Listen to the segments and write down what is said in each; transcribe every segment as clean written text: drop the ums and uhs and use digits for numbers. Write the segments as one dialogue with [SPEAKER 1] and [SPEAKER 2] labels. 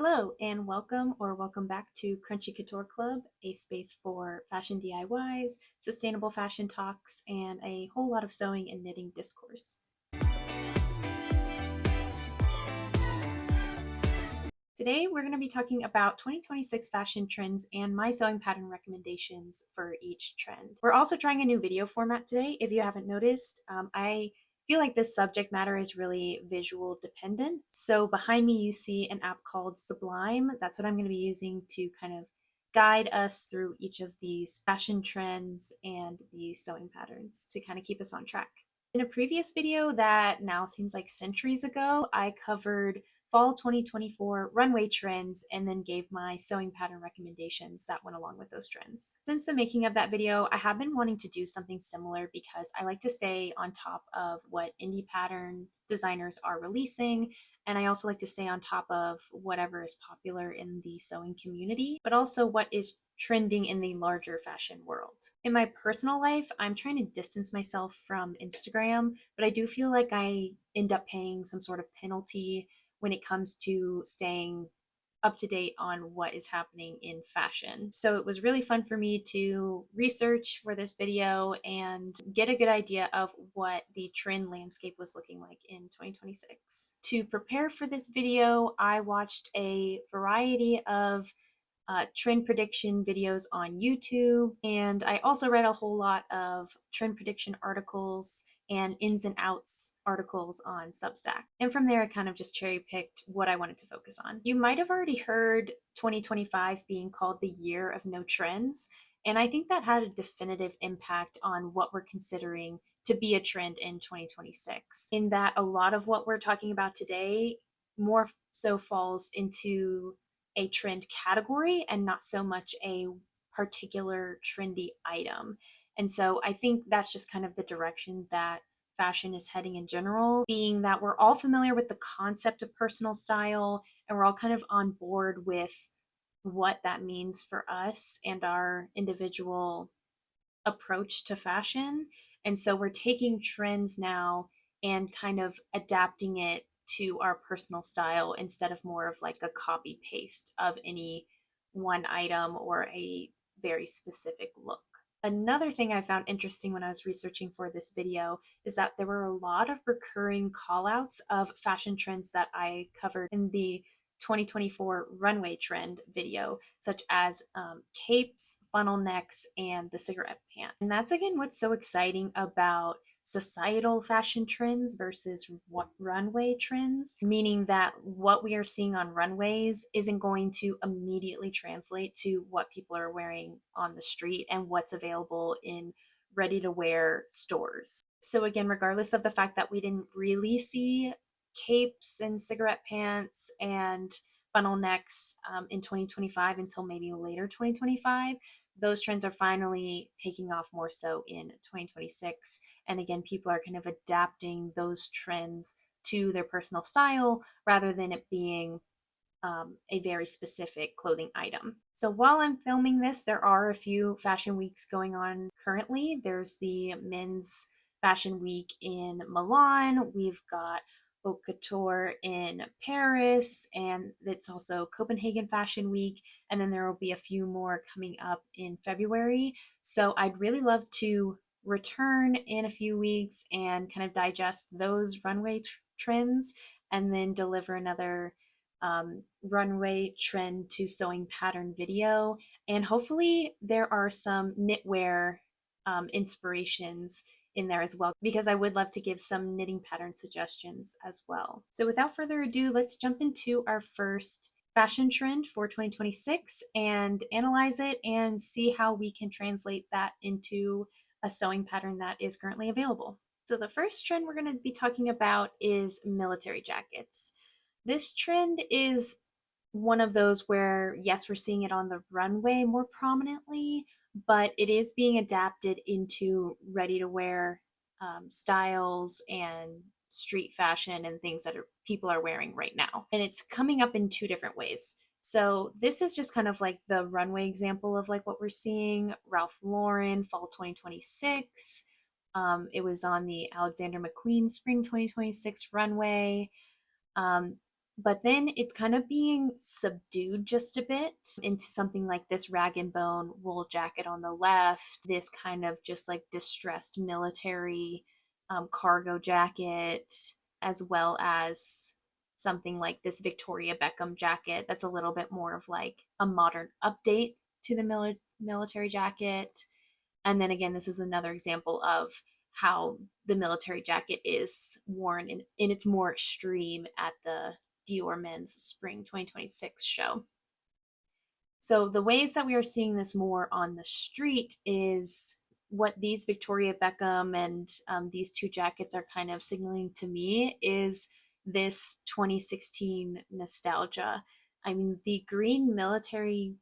[SPEAKER 1] Hello and welcome back to Crunchy Couture Club, a space for fashion DIYs, sustainable fashion talks, and a whole lot of sewing and knitting discourse. Today we're going to be talking about 2026 fashion trends and my sewing pattern recommendations for each trend. We're also trying a new video format today. If you haven't noticed, I feel like this subject matter is really visual dependent. So behind me you see an app called Sublime. That's what I'm going to be using to kind of guide us through each of these fashion trends and these sewing patterns to kind of keep us on track. In a previous video that now seems like centuries ago, I covered fall 2024 runway trends and then gave my sewing pattern recommendations that went along with those trends. Since the making of that video, I have been wanting to do something similar because I like to stay on top of what indie pattern designers are releasing, and I also like to stay on top of whatever is popular in the sewing community, but also what is trending in the larger fashion world. In my personal life, I'm trying to distance myself from Instagram, but I do feel like I end up paying some sort of penalty when it comes to staying up to date on what is happening in fashion. So it was really fun for me to research for this video and get a good idea of what the trend landscape was looking like in 2026. To prepare for this video, I watched a variety of trend prediction videos on YouTube, and I also read a whole lot of trend prediction articles and ins and outs articles on Substack. And from there, I kind of just cherry picked what I wanted to focus on. You might have already heard 2025 being called the year of no trends, and I think that had a definitive impact on what we're considering to be a trend in 2026, in that a lot of what we're talking about today more so falls into a trend category and not so much a particular trendy item. And so I think that's just kind of the direction that fashion is heading in general, being that we're all familiar with the concept of personal style and we're all kind of on board with what that means for us and our individual approach to fashion. And so we're taking trends now and kind of adapting it to our personal style instead of more of like a copy paste of any one item or a very specific look. Another thing I found interesting when I was researching for this video is that there were a lot of recurring callouts of fashion trends that I covered in the 2024 runway trend video, such as capes, funnel necks, and the cigarette pant. And that's again what's so exciting about societal fashion trends versus what runway trends, meaning that what we are seeing on runways isn't going to immediately translate to what people are wearing on the street and what's available in ready to wear stores. So again, regardless of the fact that we didn't really see capes and cigarette pants and funnel necks in 2025 until maybe later 2025, those trends are finally taking off more so in 2026. And again, people are kind of adapting those trends to their personal style rather than it being a very specific clothing item. So while I'm filming this, there are a few fashion weeks going on currently. There's the men's fashion week in Milan. We've got Haute Couture in Paris, and it's also Copenhagen Fashion Week, and then there will be a few more coming up in February. So I'd really love to return in a few weeks and kind of digest those runway trends and then deliver another runway trend to sewing pattern video. And hopefully there are some knitwear inspirations in there as well, because I would love to give some knitting pattern suggestions as well. So without further ado, let's jump into our first fashion trend for 2026 and analyze it and see how we can translate that into a sewing pattern that is currently available. So the first trend we're going to be talking about is military jackets. This trend is one of those where, yes, we're seeing it on the runway more prominently, but it is being adapted into ready to wear styles and street fashion and things that people are wearing right now. And it's coming up in two different ways. So this is just kind of like the runway example of like what we're seeing. Ralph Lauren, fall 2026. It was on the Alexander McQueen spring 2026 runway. But then it's kind of being subdued just a bit into something like this rag and bone wool jacket on the left, this kind of just like distressed military cargo jacket, as well as something like this Victoria Beckham jacket that's a little bit more of like a modern update to the military jacket. And then again, this is another example of how the military jacket is worn in its more extreme at the Dior Men's Spring 2026 show. So the ways that we are seeing this more on the street is what these Victoria Beckham and these two jackets are kind of signaling to me is this 2016 nostalgia. I mean, the green military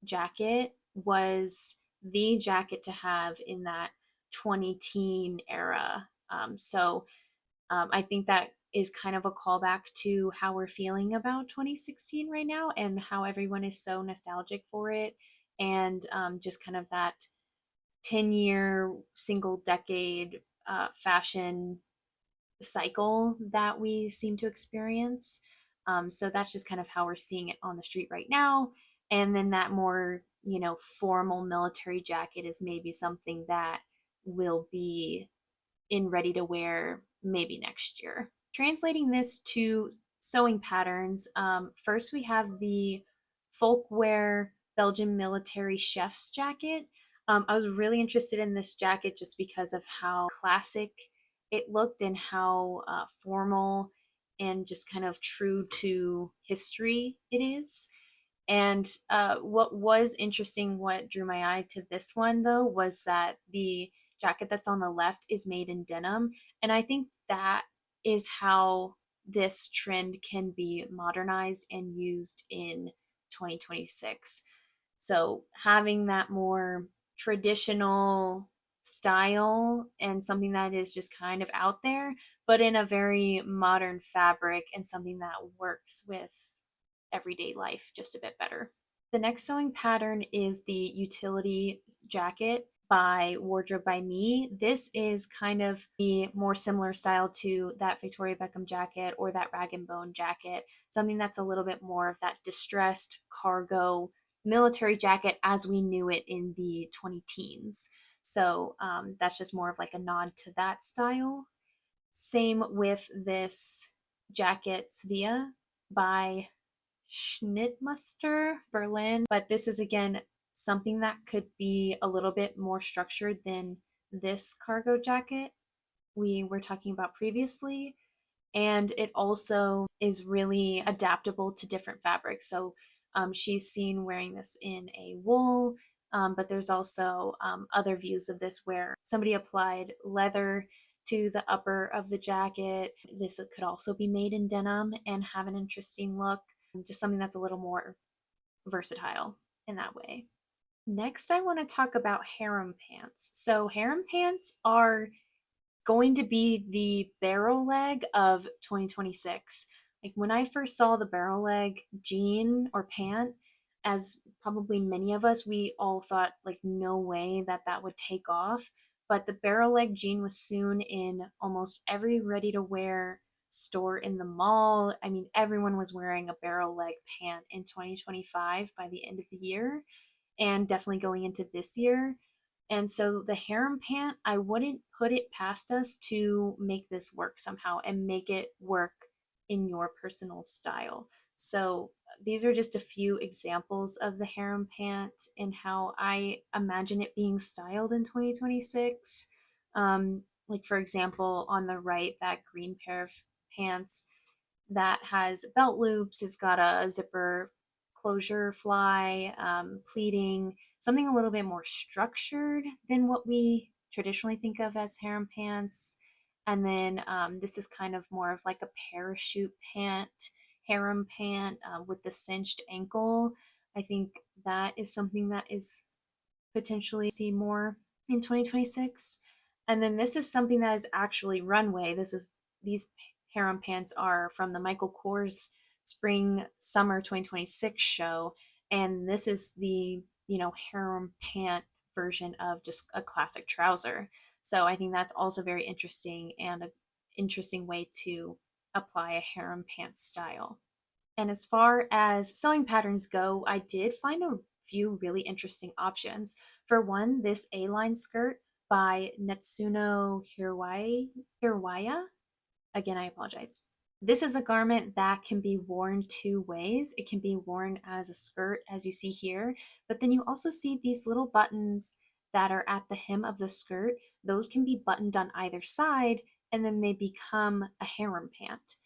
[SPEAKER 1] jacket was the jacket to have in that 2010 era. I think that is kind of a callback to how we're feeling about 2016 right now and how everyone is so nostalgic for it. And just kind of that 10-year single decade fashion cycle that we seem to experience. So that's just kind of how we're seeing it on the street right now. And then that more, formal military jacket is maybe something that will be in ready to wear maybe next year. Translating this to sewing patterns, first we have the Folkwear Belgian military chef's jacket. I was really interested in this jacket just because of how classic it looked and how formal and just kind of true to history it is. And what was interesting, what drew my eye to this one though, was that the jacket that's on the left is made in denim. And I think that is how this trend can be modernized and used in 2026. So having that more traditional style and something that is just kind of out there, but in a very modern fabric and something that works with everyday life just a bit better. The next sewing pattern is the utility jacket by Wardrobe by Me. This is kind of the more similar style to that Victoria Beckham jacket or that rag and bone jacket, something that's a little bit more of that distressed cargo military jacket as we knew it in the 20 teens. So that's just more of like a nod to that style. Same with this jacket, Svea by Schnittmuster, Berlin. But this is again something that could be a little bit more structured than this cargo jacket we were talking about previously. And it also is really adaptable to different fabrics. So she's seen wearing this in a wool, but there's also other views of this where somebody applied leather to the upper of the jacket. This could also be made in denim and have an interesting look, just something that's a little more versatile in that way. Next, I want to talk about harem pants. So, harem pants are going to be the barrel leg of 2026. Like when I first saw the barrel leg jean or pant, as probably many of us, we all thought like no way that that would take off. But the barrel leg jean was soon in almost every ready to wear store in the mall. I mean, everyone was wearing a barrel leg pant in 2025 by the end of the year, and definitely going into this year. And so the harem pant, I wouldn't put it past us to make this work somehow and make it work in your personal style. So these are just a few examples of the harem pant and how I imagine it being styled in 2026. Like for example, on the right, that green pair of pants that has belt loops, it's got a zipper closure fly, pleating, something a little bit more structured than what we traditionally think of as harem pants. And then this is kind of more of like a parachute pant, harem pant with the cinched ankle. I think that is something that is potentially see more in 2026. And then this is something that is actually runway. These harem pants are from the Michael Kors Spring Summer 2026 show, and this is the harem pant version of just a classic trouser. So I think that's also very interesting and an interesting way to apply a harem pant style. And as far as sewing patterns go, I did find a few really interesting options. For one, this A-line skirt by Natsuno Hiraiwa. Again, I apologize. This is a garment that can be worn two ways. It can be worn as a skirt, as you see here, but then you also see these little buttons that are at the hem of the skirt. Those can be buttoned on either side, and then they become a harem pant.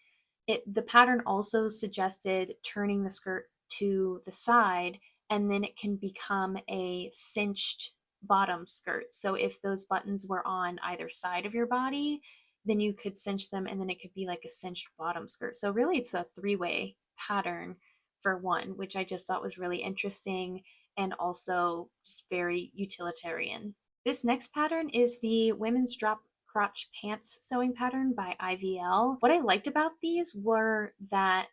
[SPEAKER 1] The pattern also suggested turning the skirt to the side, and then it can become a cinched bottom skirt. So if those buttons were on either side of your body, then you could cinch them, and then it could be like a cinched bottom skirt. So really it's a three-way pattern for one, which I just thought was really interesting and also just very utilitarian. This next pattern is the women's drop crotch pants sewing pattern by IvL. What I liked about these were that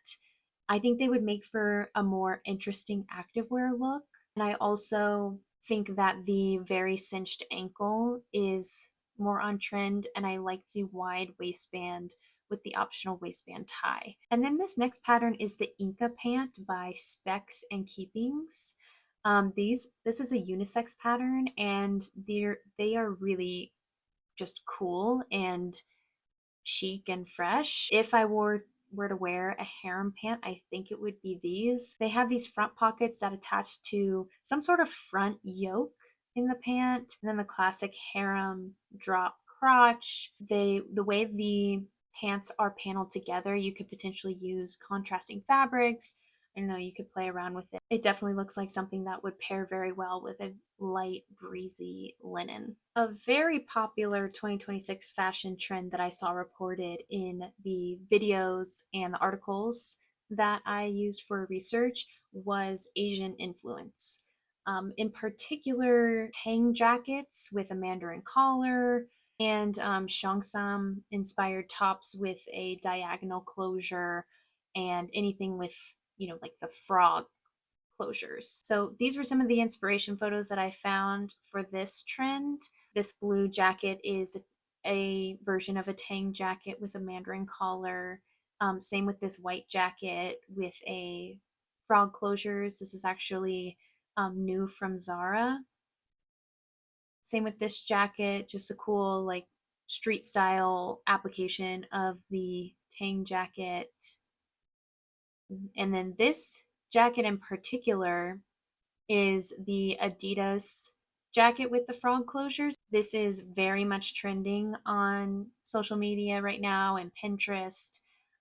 [SPEAKER 1] I think they would make for a more interesting activewear look. And I also think that the very cinched ankle is more on trend, and I like the wide waistband with the optional waistband tie. And then this next pattern is the Inka pant by Specks and Keepings. This is a unisex pattern, and they are really just cool and chic and fresh. If I were to wear a harem pant, I think it would be these. They have these front pockets that attach to some sort of front yoke in the pant, and then the classic harem drop crotch. The way the pants are paneled together, you could potentially use contrasting fabrics. I don't know, you could play around with it. It definitely looks like something that would pair very well with a light, breezy linen. A very popular 2026 fashion trend that I saw reported in the videos and the articles that I used for research was Asian influence. In particular, tang jackets with a mandarin collar and Cheongsam inspired tops with a diagonal closure and anything with, like the frog closures. So these were some of the inspiration photos that I found for this trend. This blue jacket is a version of a tang jacket with a mandarin collar. Same with this white jacket with a frog closures. This is actually new from Zara. Same with this jacket, just a cool like street style application of the tang jacket. And then this jacket in particular is the Adidas jacket with the frog closures. This is very much trending on social media right now and Pinterest.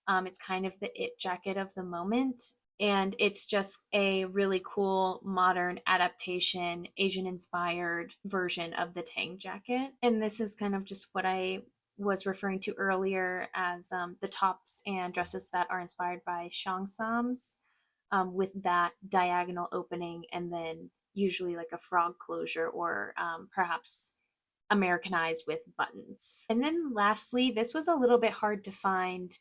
[SPEAKER 1] It's kind of the it jacket of the moment. And it's just a really cool modern adaptation, Asian inspired version of the Tang jacket. And this is kind of just what I was referring to earlier as the tops and dresses that are inspired by Cheongsams, with that diagonal opening and then usually like a frog closure or perhaps Americanized with buttons. And then lastly, this was a little bit hard to find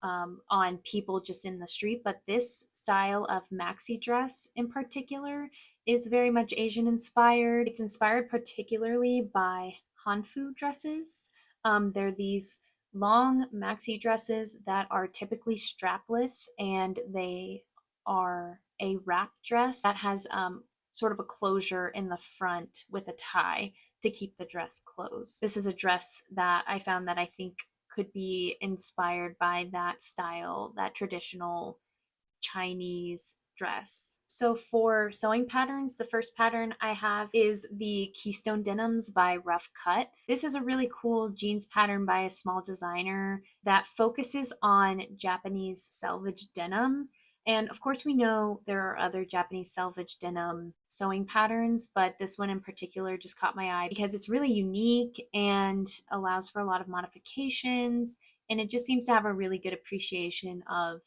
[SPEAKER 1] on people just in the street, but this style of maxi dress in particular is very much Asian inspired. It's inspired particularly by Hanfu dresses. They're these long maxi dresses that are typically strapless, and they are a wrap dress that has sort of a closure in the front with a tie to keep the dress closed. This is a dress that I found that I think could be inspired by that style, that traditional Chinese dress. So for sewing patterns, the first pattern I have is the Keystone Denims by Rough Cut. This is a really cool jeans pattern by a small designer that focuses on Japanese selvage denim. And of course, we know there are other Japanese selvage denim sewing patterns, but this one in particular just caught my eye because it's really unique and allows for a lot of modifications. And it just seems to have a really good appreciation of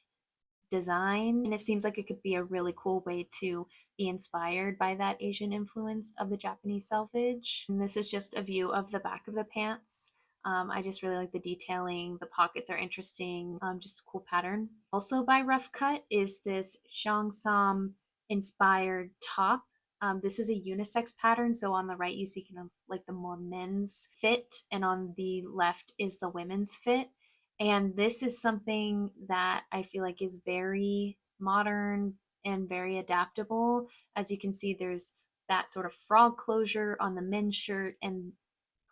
[SPEAKER 1] design, and it seems like it could be a really cool way to be inspired by that Asian influence of the Japanese selvage. And this is just a view of the back of the pants. I just really like the detailing. The pockets are interesting. Just a cool pattern. Also by Rough Cut is this Cheongsam inspired top. This is a unisex pattern. So on the right, you see kind of like the more men's fit, and on the left is the women's fit. And this is something that I feel like is very modern and very adaptable. As you can see, there's that sort of frog closure on the men's shirt and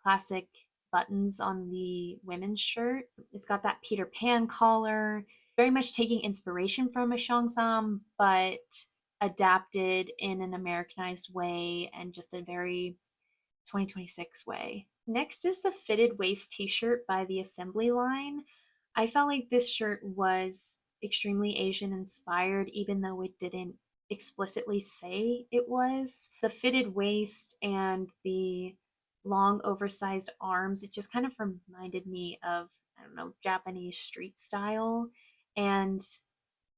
[SPEAKER 1] classic buttons on the women's shirt. It's got that Peter Pan collar, very much taking inspiration from a Cheongsam, but adapted in an Americanized way and just a very 2026 way. Next is the fitted waist t-shirt by the Assembly line. I felt like this shirt was extremely Asian inspired, even though it didn't explicitly say it was. The fitted waist and the long oversized arms, it just kind of reminded me of, I don't know, Japanese street style. And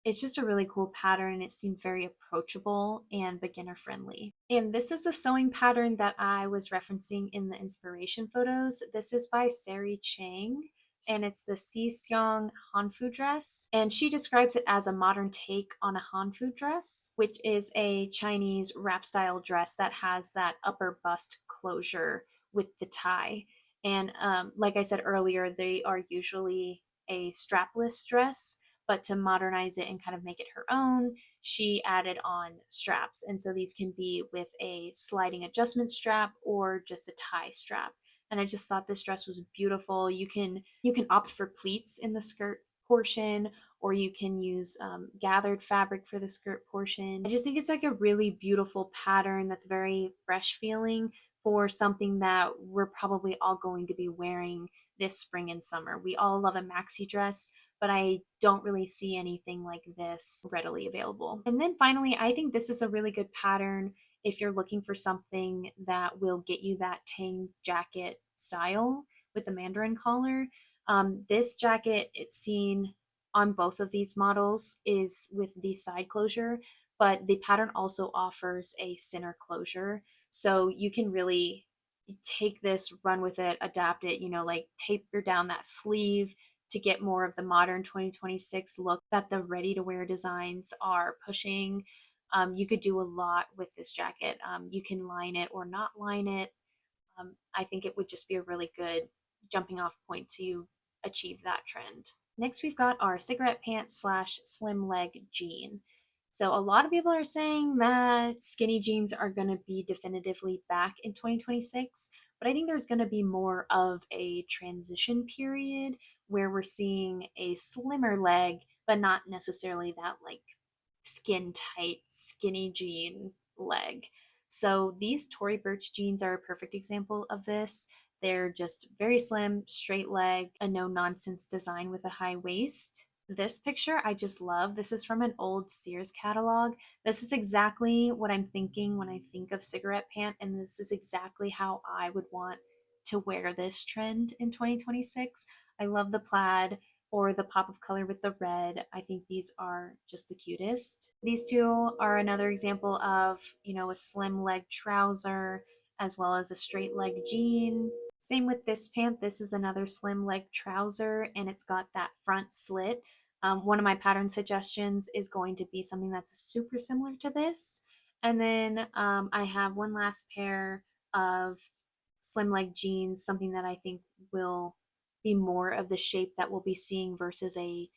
[SPEAKER 1] it's just a really cool pattern. It seemed very approachable and beginner friendly. And this is the sewing pattern that I was referencing in the inspiration photos. This is by Sari Chang, and it's the Seong Hanfu dress. And she describes it as a modern take on a Hanfu dress, which is a Chinese wrap style dress that has that upper bust closure with the tie. And like I said earlier, they are usually a strapless dress, but to modernize it and kind of make it her own, she added on straps. And so these can be with a sliding adjustment strap or just a tie strap. And I just thought this dress was beautiful. You can opt for pleats in the skirt portion, or you can use gathered fabric for the skirt portion. I just think it's like a really beautiful pattern that's very fresh feeling for something that we're probably all going to be wearing this spring and summer. We all love a maxi dress, but I don't really see anything like this readily available. And then finally, I think this is a really good pattern if you're looking for something that will get you that tang jacket style with a mandarin collar. This jacket, it's seen on both of these models, is with the side closure, but the pattern also offers a center closure. So you can really take this, run with it, adapt it, like taper down that sleeve to get more of the modern 2026 look that the ready to wear designs are pushing. You could do a lot with this jacket. You can line it or not line it. I think it would just be a really good jumping off point to achieve that trend. Next, we've got our cigarette pants slash slim leg jean. So a lot of people are saying that skinny jeans are going to be definitively back in 2026, but I think there's going to be more of a transition period where we're seeing a slimmer leg, but not necessarily that like skin tight skinny jean leg. So these Tory Burch jeans are a perfect example of this. They're just very slim, straight leg, a no nonsense design with a high waist. This picture I just love. This is from an old Sears catalog. This is exactly what I'm thinking when I think of cigarette pant, and this is exactly how I would want to wear this trend in 2026. I love the plaid or the pop of color with the red. I think these are just the cutest. These two are another example of, a slim leg trouser as well as a straight leg jean. Same with this pant. This is another slim leg trouser and it's got that front slit. One of my pattern suggestions is going to be something that's super similar to this. And then I have one last pair of slim leg jeans, something that I think will be more of the shape that we'll be seeing versus a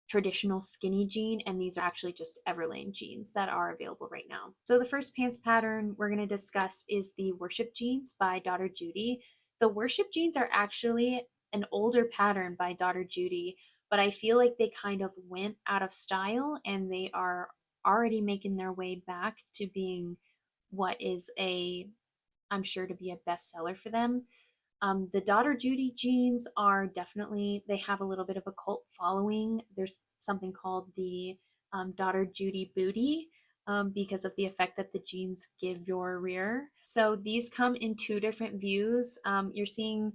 [SPEAKER 1] traditional skinny jean, and these are actually just Everlane jeans that are available right now. So the first pants pattern we're going to discuss is the Worship Jeans by Daughter Judy. The Worship Jeans are actually an older pattern by Daughter Judy, but I feel like they kind of went out of style and they are already making their way back to being what is I'm sure to be a bestseller for them. The Daughter Judy jeans are definitely, they have a little bit of a cult following. There's something called the Daughter Judy booty because of the effect that the jeans give your rear. So these come in two different views. You're seeing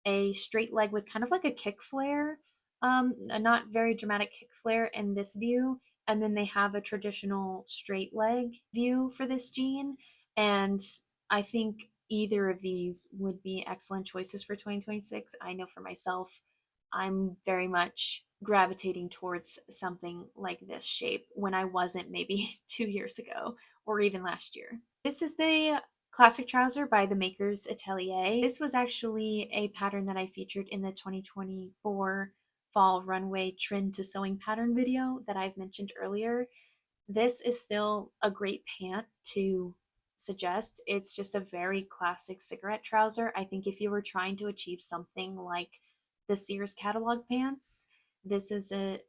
[SPEAKER 1] a straight leg with kind of like a kick flare, a not very dramatic kick flare in this view. And then they have a traditional straight leg view for this jean. And I think either of these would be excellent choices for 2026. I know for myself, I'm very much gravitating towards something like this shape when I wasn't maybe 2 years ago or even last year. This is the classic trouser by the Makers Atelier. This was actually a pattern that I featured in the 2024 fall runway trend to sewing pattern video that I've mentioned earlier, this is still a great pant to suggest. It's just a very classic cigarette trouser. I think if you were trying to achieve something like the Sears catalog pants, this is an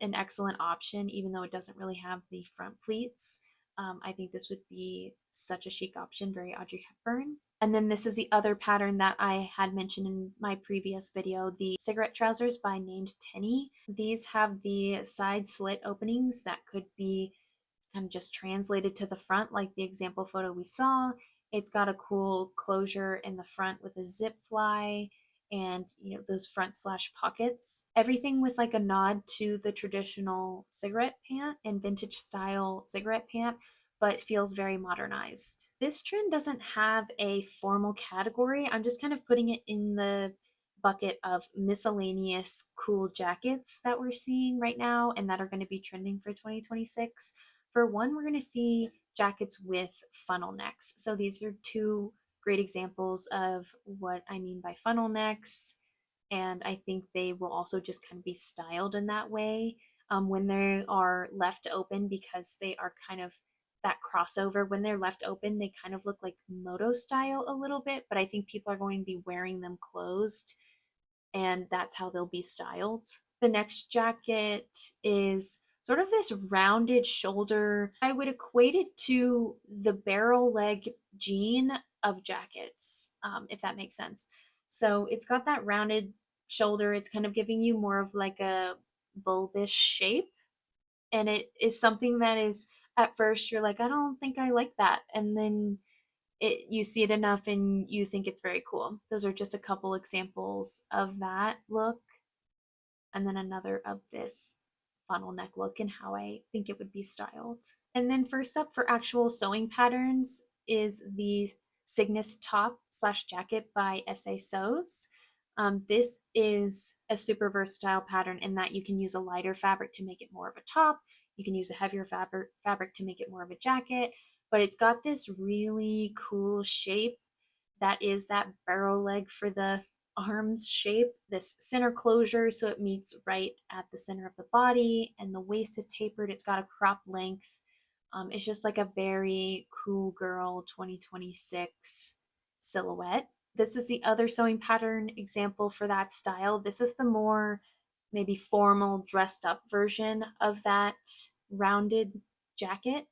[SPEAKER 1] excellent option, even though it doesn't really have the front pleats. I think this would be such a chic option, very Audrey Hepburn. And then this is the other pattern that I had mentioned in my previous video, the cigarette trousers by Named Tenny. These have the side slit openings that could be kind of just translated to the front, like the example photo we saw. It's got a cool closure in the front with a zip fly and those front slash pockets. Everything with like a nod to the traditional cigarette pant and vintage style cigarette pant, but feels very modernized. This trend doesn't have a formal category. I'm just kind of putting it in the bucket of miscellaneous cool jackets that we're seeing right now and that are going to be trending for 2026. For one, we're going to see jackets with funnel necks. So these are two great examples of what I mean by funnel necks. And I think they will also just kind of be styled in that way when they are left open, because they are kind of that crossover. When they're left open, they kind of look like moto style a little bit, but I think people are going to be wearing them closed, and that's how they'll be styled. The next jacket is sort of this rounded shoulder. I would equate it to the barrel leg jean of jackets, if that makes sense. So it's got that rounded shoulder. It's kind of giving you more of like a bulbish shape. And it is something that is, at first, you're like, I don't think I like that. And then you see it enough and you think it's very cool. Those are just a couple examples of that look. And then another of this funnel neck look and how I think it would be styled. And then first up for actual sewing patterns is the Cygnus top slash jacket by SA Sews. This is a super versatile pattern in that you can use a lighter fabric to make it more of a top. You can use a heavier fabric to make it more of a jacket, but it's got this really cool shape that is that barrel leg for the arms shape, this center closure so it meets right at the center of the body, and the waist is tapered. It's got a crop length. It's just like a very cool girl 2026 silhouette. This is the other sewing pattern example for that style. This is the more maybe formal dressed up version of that rounded jacket.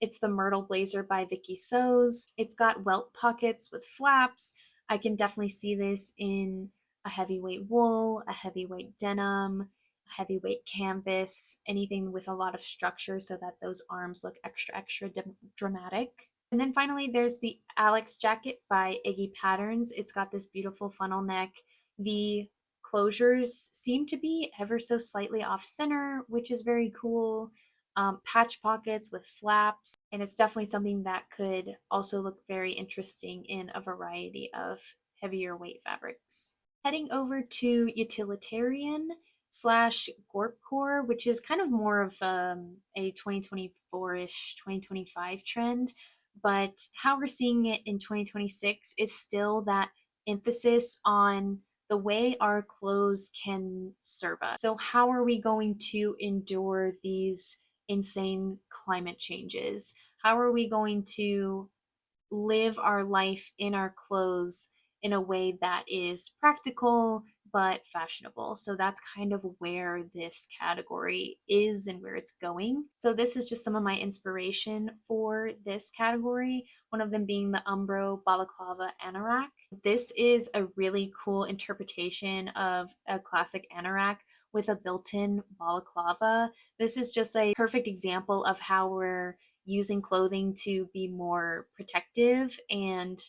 [SPEAKER 1] It's the Myrtle Blazer by Vicky Sews. It's got welt pockets with flaps. I can definitely see this in a heavyweight wool, a heavyweight denim, a heavyweight canvas, anything with a lot of structure so that those arms look extra, extra dramatic. And then finally, there's the Alex jacket by Iggy Patterns. It's got this beautiful funnel neck. The closures seem to be ever so slightly off center, which is very cool. Patch pockets with flaps, and it's definitely something that could also look very interesting in a variety of heavier weight fabrics. Heading over to Utilitarian slash Gorpcore, which is kind of more of a 2024-ish, 2025 trend, but how we're seeing it in 2026 is still that emphasis on the way our clothes can serve us. So how are we going to endure these insane climate changes? How are we going to live our life in our clothes in a way that is practical but fashionable? So that's kind of where this category is and where it's going. So this is just some of my inspiration for this category, one of them being the Umbro Balaclava Anorak. This is a really cool interpretation of a classic anorak with a built-in balaclava. This is just a perfect example of how we're using clothing to be more protective and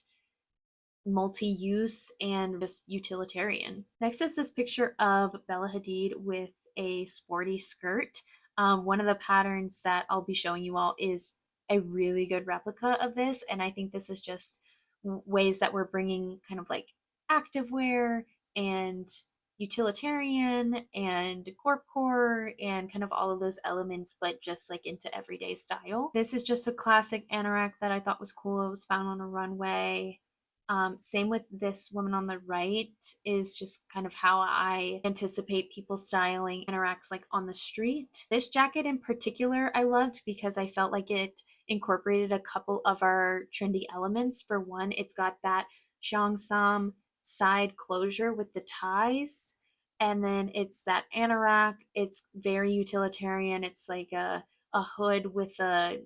[SPEAKER 1] multi-use and just utilitarian. Next is this picture of Bella Hadid with a sporty skirt. One of the patterns that I'll be showing you all is a really good replica of this, and I think this is just ways that we're bringing kind of like activewear and utilitarian and corpcore and kind of all of those elements, but just like into everyday style. This is just a classic anorak that I thought was cool. It was found on a runway. Same with this woman on the right, is just kind of how I anticipate people styling interacts like on the street. This jacket in particular I loved because I felt like it incorporated a couple of our trendy elements. For one, it's got that Cheongsam side closure with the ties, and then it's that anorak. It's very utilitarian. It's like a hood with a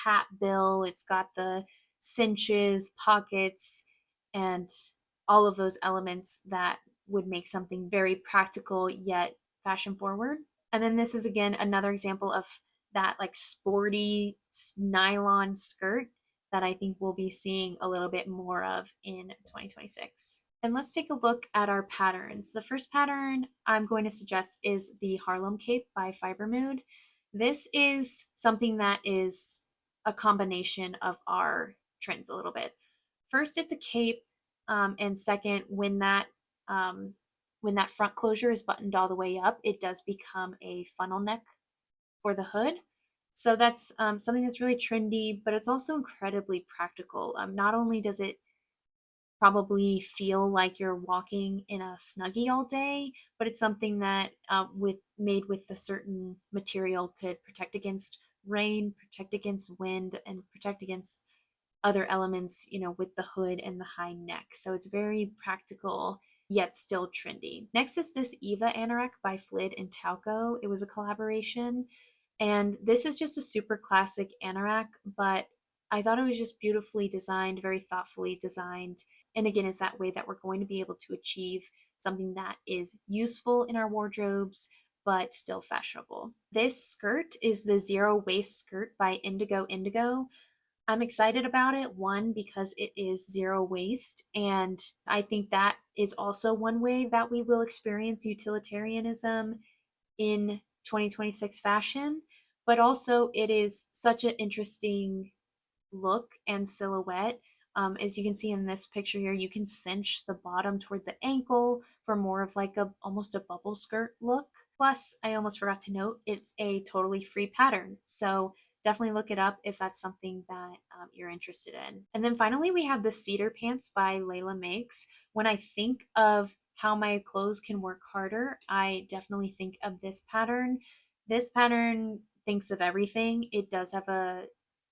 [SPEAKER 1] hat bill. It's got the cinches, pockets, and all of those elements that would make something very practical yet fashion forward. And then this is again another example of that like sporty nylon skirt that I think we'll be seeing a little bit more of in 2026. And let's take a look at our patterns. The first pattern I'm going to suggest is the Harlem Cape by Fiber Mood. This is something that is a combination of our trends a little bit. First, it's a cape, and second, when that front closure is buttoned all the way up, it does become a funnel neck for the hood. So that's something that's really trendy, but it's also incredibly practical. Not only does it probably feel like you're walking in a snuggie all day, but it's something that made with a certain material could protect against rain, protect against wind, and protect against other elements, with the hood and the high neck. So it's very practical yet still trendy. Next is this Eva anorak by Flid and Talco. It was a collaboration, and this is just a super classic anorak, but I thought it was just beautifully designed, very thoughtfully designed. And again, it's that way that we're going to be able to achieve something that is useful in our wardrobes, but still fashionable. This skirt is the Zero Waist skirt by Indigo Indigo. I'm excited about it, one, because it is zero waste, and I think that is also one way that we will experience utilitarianism in 2026 fashion, but also it is such an interesting look and silhouette. As you can see in this picture here, you can cinch the bottom toward the ankle for more of like a almost a bubble skirt look. Plus, I almost forgot to note, it's a totally free pattern. So definitely look it up if that's something that you're interested in. And then finally, we have the Cedar Pants by Layla Makes. When I think of how my clothes can work harder, I definitely think of this pattern. This pattern thinks of everything. It does have a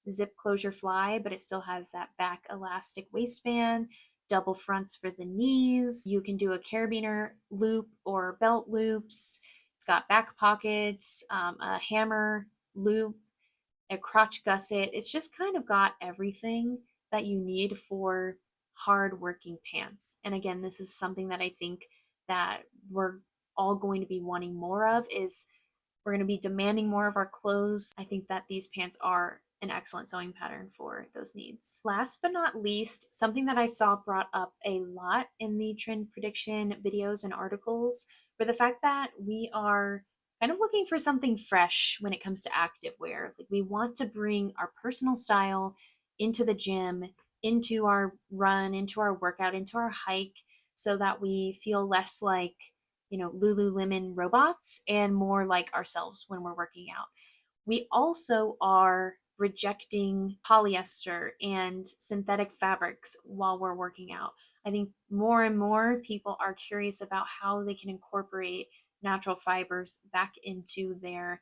[SPEAKER 1] zip closure fly, but it still has that back elastic waistband, double fronts for the knees. You can do a carabiner loop or belt loops. It's got back pockets, a hammer loop, a crotch gusset. It's just kind of got everything that you need for hard working pants. And again, this is something that I think that we're all going to be wanting more of. Is we're going to be demanding more of our clothes. I think that these pants are an excellent sewing pattern for those needs. Last but not least, something that I saw brought up a lot in the trend prediction videos and articles for the fact that we are kind of looking for something fresh when it comes to activewear. Like, we want to bring our personal style into the gym, into our run, into our workout, into our hike, so that we feel less like Lululemon robots and more like ourselves when we're working out. We also are rejecting polyester and synthetic fabrics while we're working out. I think more and more people are curious about how they can incorporate natural fibers back into their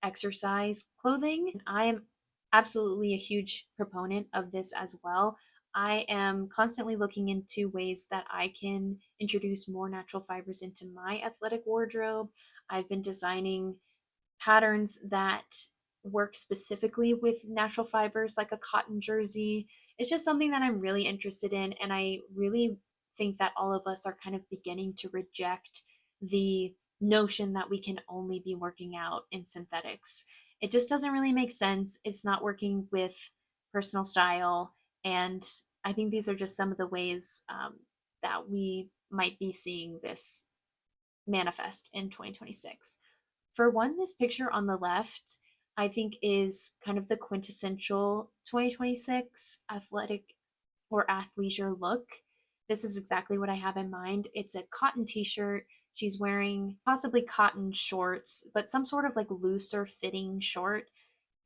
[SPEAKER 1] exercise clothing. And I am absolutely a huge proponent of this as well. I am constantly looking into ways that I can introduce more natural fibers into my athletic wardrobe. I've been designing patterns that work specifically with natural fibers, like a cotton jersey. It's just something that I'm really interested in, and I really think that all of us are kind of beginning to reject the notion that we can only be working out in synthetics. It just doesn't really make sense. It's not working with personal style, and I think these are just some of the ways that we might be seeing this manifest in 2026. For one, this picture on the left, I think, is kind of the quintessential 2026 athletic or athleisure look. This is exactly what I have in mind. It's a cotton t-shirt. She's wearing possibly cotton shorts, but some sort of like looser fitting short.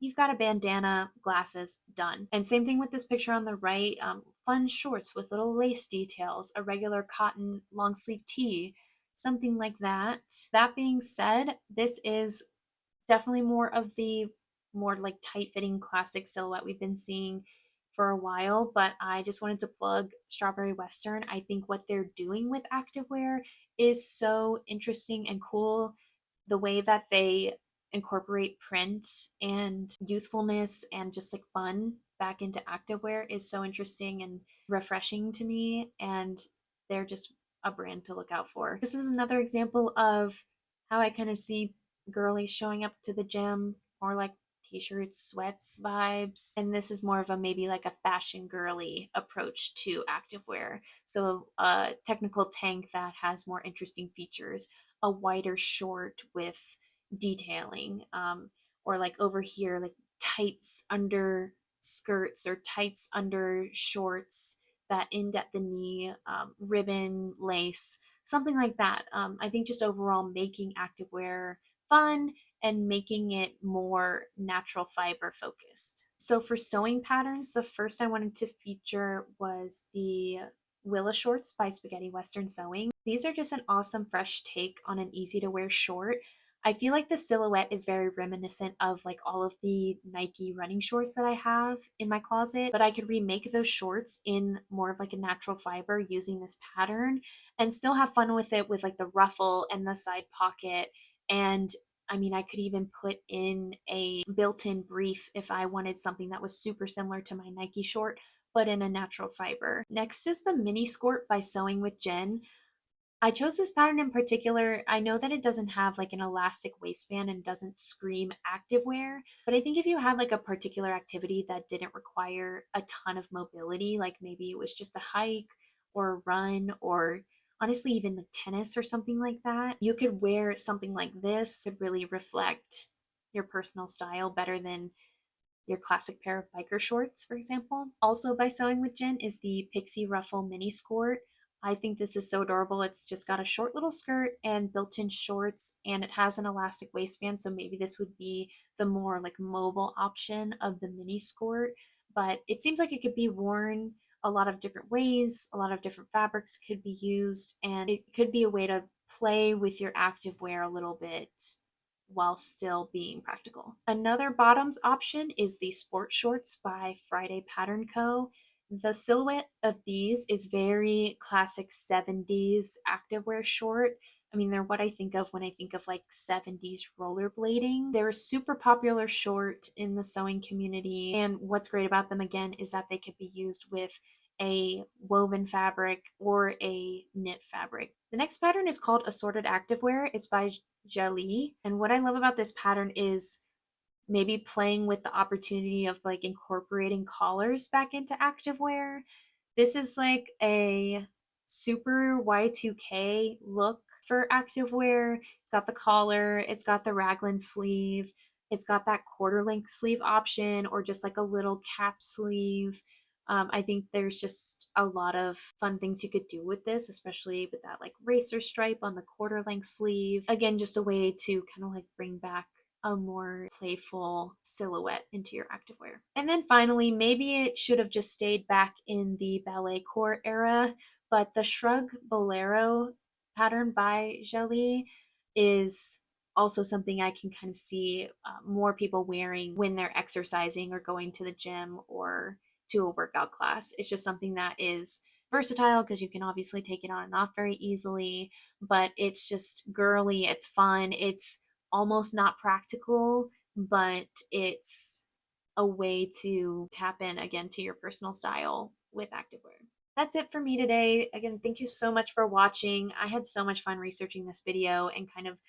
[SPEAKER 1] You've got a bandana, glasses, done. And same thing with this picture on the right. fun shorts with little lace details, a regular cotton long sleeve tee, something like that. That being said, this is definitely more of the more like tight fitting classic silhouette we've been seeing for a while, but I just wanted to plug Strawberry Western. I think what they're doing with activewear is so interesting and cool. The way that they incorporate print and youthfulness and just like fun back into activewear is so interesting and refreshing to me, and they're just a brand to look out for. This is another example of how I kind of see girlies showing up to the gym, more like t-shirts, sweats vibes. And this is more of a maybe like a fashion girly approach to activewear. So a technical tank that has more interesting features, a wider short with detailing, or like over here, like tights under skirts or tights under shorts that end at the knee, ribbon, lace, something like that. I think just overall making activewear fun and making it more natural fiber focused. So for sewing patterns, the first I wanted to feature was the Willa shorts by Spaghetti Western Sewing. These are just an awesome fresh take on an easy to wear short. I feel like the silhouette is very reminiscent of like all of the Nike running shorts that I have in my closet, but I could remake those shorts in more of like a natural fiber using this pattern and still have fun with it with like the ruffle and the side pocket. And I mean, I could even put in a built-in brief if I wanted something that was super similar to my Nike short, but in a natural fiber. Next is the mini skirt by Sewing with Jen. I chose this pattern in particular. I know that it doesn't have like an elastic waistband and doesn't scream activewear, but I think if you had like a particular activity that didn't require a ton of mobility, like maybe it was just a hike or a run or honestly even like tennis or something like that, you could wear something like this. It really reflect your personal style better than your classic pair of biker shorts, for example. Also by Sewing with Jen is the Pixie Ruffle mini skirt. I think this is so adorable. It's just got a short little skirt and built-in shorts, and it has an elastic waistband, so maybe this would be the more like mobile option of the mini skirt. But it seems like it could be worn a lot of different ways, a lot of different fabrics could be used, and it could be a way to play with your activewear a little bit while still being practical. Another bottoms option is the sport shorts by Friday Pattern Co. The silhouette of these is very classic 70s activewear short. I mean, they're what I think of when I think of like 70s rollerblading. They're a super popular short in the sewing community. And what's great about them again is that they could be used with a woven fabric or a knit fabric. The next pattern is called Assorted Activewear. It's by Jelly. And what I love about this pattern is maybe playing with the opportunity of like incorporating collars back into activewear. This is like a super Y2K look for activewear. It's got the collar, it's got the raglan sleeve, it's got that quarter length sleeve option or just like a little cap sleeve. I think there's just a lot of fun things you could do with this, especially with that like racer stripe on the quarter length sleeve. Again, just a way to kind of like bring back a more playful silhouette into your activewear. And then finally, maybe it should have just stayed back in the ballet core era, but the shrug bolero pattern by Jelly is also something I can kind of see more people wearing when they're exercising or going to the gym or to a workout class. It's just something that is versatile because you can obviously take it on and off very easily, but it's just girly, it's fun, it's almost not practical, but it's a way to tap in again to your personal style with activewear. That's it for me today. Again, thank you so much for watching. I had so much fun researching this video and kind of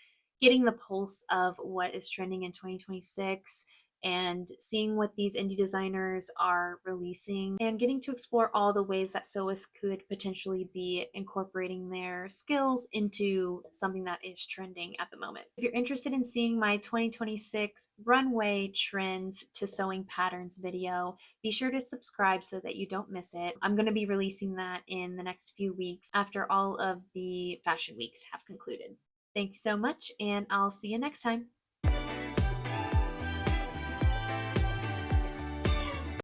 [SPEAKER 1] getting the pulse of what is trending in 2026 and seeing what these indie designers are releasing and getting to explore all the ways that sewists could potentially be incorporating their skills into something that is trending at the moment. If you're interested in seeing my 2026 runway trends to sewing patterns video, be sure to subscribe so that you don't miss it. I'm going to be releasing that in the next few weeks after all of the fashion weeks have concluded. Thanks so much, and I'll see you next time.